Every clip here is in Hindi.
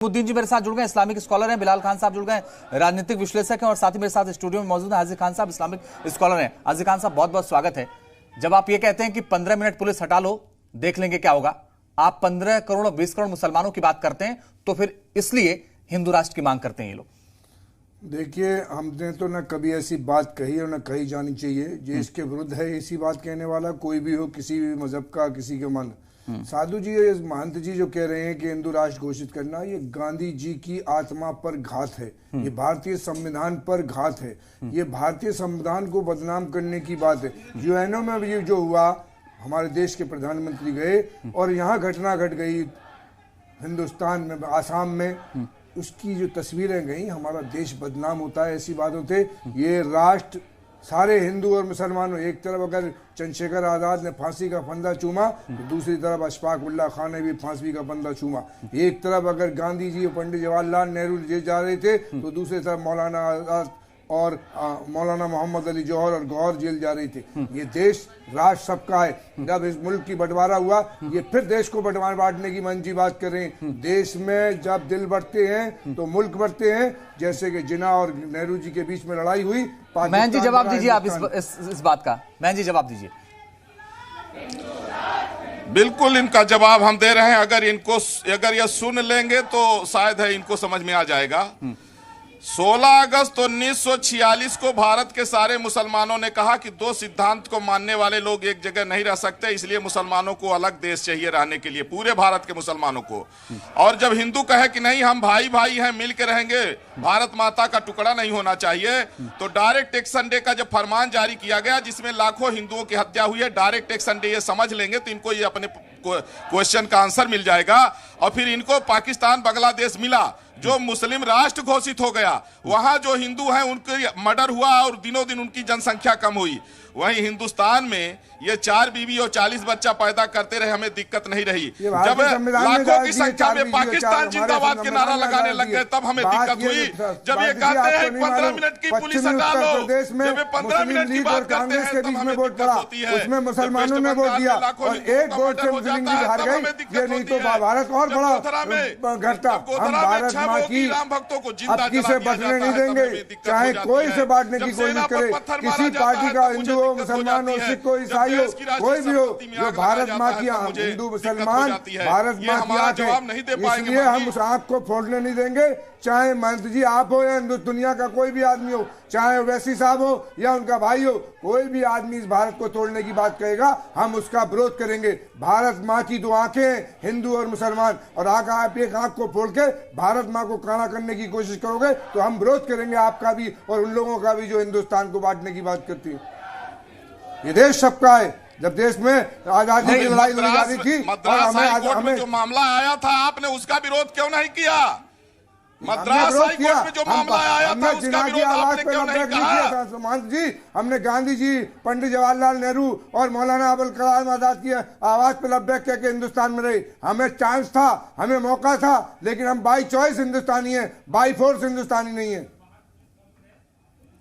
नदीमुद्दीन जी मेरे साथ जुड़ गए, इस्लामिक स्कॉलर हैं। बिलाल खान साहब जुड़ गए, राजनीतिक विश्लेषक हैं। और साथ ही मेरे साथ स्टूडियो में मौजूद है हाजी खान साहब, इस्लामिक स्कॉलर हैं। हाजी खान साहब, बहुत बहुत स्वागत है। जब आप ये कहते हैं कि 15 मिनट पुलिस हटा लो, देख लेंगे क्या होगा, आप 15 करोड़ और 20 करोड़ मुसलमानों की बात करते हैं, तो फिर इसलिए हिंदू राष्ट्र की मांग करते हैं ये लोग। देखिए, हमने तो ना कभी ऐसी बात कही और ना कही जानी चाहिए। जो इसके विरुद्ध है ऐसी बात कहने वाला कोई भी हो, किसी भी मजहब का, किसी के मन। साधु जी, महंत जी जो कह रहे हैं कि हिंदू राष्ट्र घोषित करना, ये गांधी जी की आत्मा पर घात है, ये भारतीय संविधान पर घात है, ये भारतीय संविधान को बदनाम करने की बात है। यूएनओ में भी जो हुआ, हमारे देश के प्रधानमंत्री गए और यहाँ घटना घट गई हिंदुस्तान में, आसाम में, उसकी जो तस्वीरें गई, हमारा देश बदनाम होता है ऐसी बातों से। ये राष्ट्र सारे हिंदू और मुसलमानों, एक तरफ अगर चंद्रशेखर आजाद ने फांसी का फंदा चूमा तो दूसरी तरफ अशफाक उल्लाह खान ने भी फांसी का फंदा चूमा। एक तरफ अगर गांधी जी और पंडित जवाहरलाल नेहरू जेल जा रहे थे तो दूसरी तरफ मौलाना आजाद और मौलाना मोहम्मद अली जौहर और गौहर जेल जा रही थी। ये देश राष्ट्र सबका है। जब इस मुल्क की बंटवारा हुआ, ये फिर देश को बंटवारा बांटने की मन की बात कर रहे हैं। देश में जब दिल बढ़ते हैं तो मुल्क बढ़ते हैं, जैसे कि जिन्ना और नेहरू जी के बीच में लड़ाई हुई। मैन जी जवाब दीजिए आप इस बात का। मैन जी जवाब दीजिए। बिल्कुल इनका जवाब हम दे रहे हैं। अगर ये सुन लेंगे तो शायद है इनको समझ में आ जाएगा। 16 अगस्त 1946 को भारत के सारे मुसलमानों ने कहा कि दो सिद्धांत को मानने वाले लोग एक जगह नहीं रह सकते, इसलिए मुसलमानों को अलग देश चाहिए रहने के लिए, पूरे भारत के मुसलमानों को। और जब हिंदू कहे कि नहीं हम भाई भाई हैं, मिल के रहेंगे, भारत माता का टुकड़ा नहीं होना चाहिए, तो डायरेक्ट एक्शन डे का जब फरमान जारी किया गया जिसमें लाखों हिंदुओं की हत्या हुई है, डायरेक्ट एक्शन डे ये समझ लेंगे तो इनको ये अपने क्वेश्चन का आंसर मिल जाएगा। और फिर इनको पाकिस्तान बांग्लादेश मिला जो मुस्लिम राष्ट्र घोषित हो गया, वहां जो हिंदू हैं उनके मर्डर हुआ और दिनों दिन उनकी जनसंख्या कम हुई। वहीं हिंदुस्तान में ये 4 बीवी और 40 बच्चा पैदा करते रहे, हमें दिक्कत नहीं रही। जब लाखों की संख्या में पाकिस्तान जिंदाबाद के नारा लगाने लग गए तब हमें दिक्कत हुई। जब ये कहते हैं 15 मिनट की पुलिस हटा लो, जब ये 15 मिनट की बात करते हैं तब हमें दिक्कत होती है। उसमें मुसलमानों ने वोट दिया और एक वोट से मुस्लिम लीग हार गई। ये नहीं तो भारत और बड़ा घटता। हम भारत माँ की अब किसे बचने नहीं देंगे, चाहे कोई से बांटने की कोशिश करे, किसी पार्टी का, हिंदू हो, मुसलमान हो, सिख हो, ईसाई हो, कोई भी हो, जो भारत माँ की, हिंदू मुसलमान भारत माँ की आंख है, इसलिए हम उस आंख को फोड़ने नहीं देंगे। चाहे महंत जी आप हो या हिंदू दुनिया का कोई भी आदमी हो, चाहे वैसी साहब हो या उनका भाई हो, कोई भी आदमी इस भारत को तोड़ने की बात कहेगा, हम उसका विरोध करेंगे। भारत माँ की 2 आंखें हैं, हिंदू और मुसलमान, और आप एक आंख को फोड़ के भारत माँ को काला करने की कोशिश करोगे तो हम विरोध करेंगे आपका भी और उन लोगों का भी जो हिंदुस्तान को बांटने की बात करती है। ये देश सबका है। जब देश में आजादी की लड़ाई लड़ी जा रही थी और हमें जो मामला आया था, आपने उसका विरोध क्यों नहीं किया? मद्रास हाई कोर्ट में जो मामला आया था उसका विरोध आपने क्यों नहीं किया? महंत जी, हमने गांधी जी, पंडित जवाहरलाल नेहरू और मौलाना अबुल कलाम आजाद की आवाज पर लबैक कह के हिंदुस्तान में रहे। हमें चांस था, हमें मौका था, लेकिन हम बाई चॉइस हिंदुस्तानी है, बाई फोर्स हिंदुस्तानी नहीं है।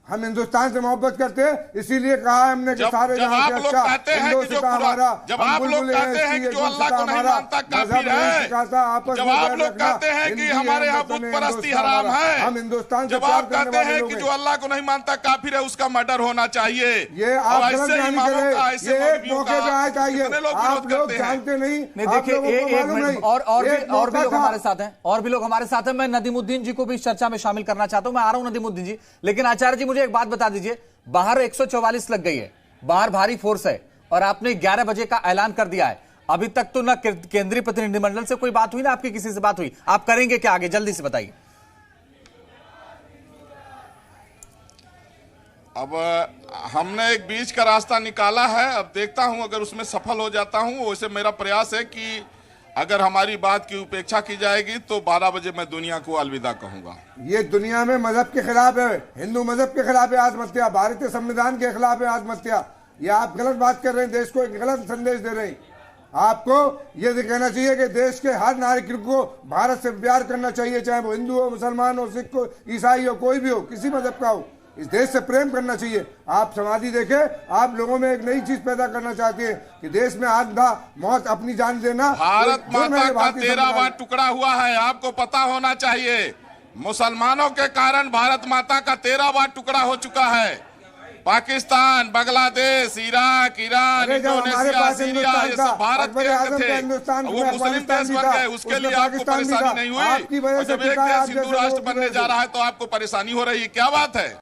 हम हिंदुस्तान से मोहब्बत करते हैं, इसीलिए कहा हमने कि सारे जब आप लोग कहते हैं कि जो हमारा, जब आप लोग कहते हैं कि जो अल्लाह को नहीं मानता काफिर है, जब आप लोग कहते हैं कि हमारे यहाँ बुत परस्ती हराम है, हम हिंदुस्तान, जब आप कहते हैं कि जो अल्लाह को नहीं मानता काफिर है उसका मर्डर होना चाहिए, ये आप ऐसे इमामों का, ऐसे मौके पे आए चाहिए। आप लोग जानते नहीं। देखिए और भी लोग हमारे साथ हैं, और भी लोग हमारे साथ हैं। मैं नदीमुद्दीन जी को भी इस चर्चा में शामिल करना चाहता हूं। मैं आ रहा हूं नदीमुद्दीन जी, लेकिन आचार्य जी मुझे एक बात बता दीजिए। बाहर 144 लग गई है, बाहर भारी फोर्स है, और आपने 11 बजे का ऐलान कर दिया है। अभी तक तो ना केंद्रीय प्रतिनिधिमंडल से कोई बात हुई, ना आपकी किसी से बात हुई। आप करेंगे क्या आगे, जल्दी से बताइए। अब हमने एक बीच का रास्ता निकाला है, अब देखता हूं अगर उसमें सफल हो जाता हूं। वैसे मेरा प्रयास है कि अगर हमारी बात की उपेक्षा की जाएगी तो 12 बजे मैं दुनिया को अलविदा कहूंगा। ये दुनिया में मजहब के खिलाफ है, हिंदू मजहब के खिलाफ है आत्महत्या, भारतीय संविधान के खिलाफ है आत्महत्या। ये आप गलत बात कर रहे हैं, देश को एक गलत संदेश दे रहे हैं। आपको ये कहना चाहिए कि देश के हर नागरिक को भारत से प्यार करना चाहिए, चाहे वो हिंदू हो, मुसलमान हो, सिख हो, ईसाई हो, कोई भी हो, किसी मजहब का हो। इस देश से प्रेम करना चाहिए। आप समाधि देखे, आप लोगों में एक नई चीज पैदा करना चाहते हैं कि देश में आधा मौत अपनी जान देना। भारत माता का 13वां टुकड़ा हुआ है, आपको पता होना चाहिए। मुसलमानों के कारण भारत माता का 13वां टुकड़ा हो चुका है। Pakistan, Bangladesh, Iraq, Iran, Indonesia, Syria, ये सब भारत के अंग थे। वो मुस्लिम देश बन गए, उसके लिए आपको परेशानी नहीं हुई। और जब एक देश हिंदू राष्ट्र बनने जा रहा है तो आपको परेशानी हो रही है, क्या बात है?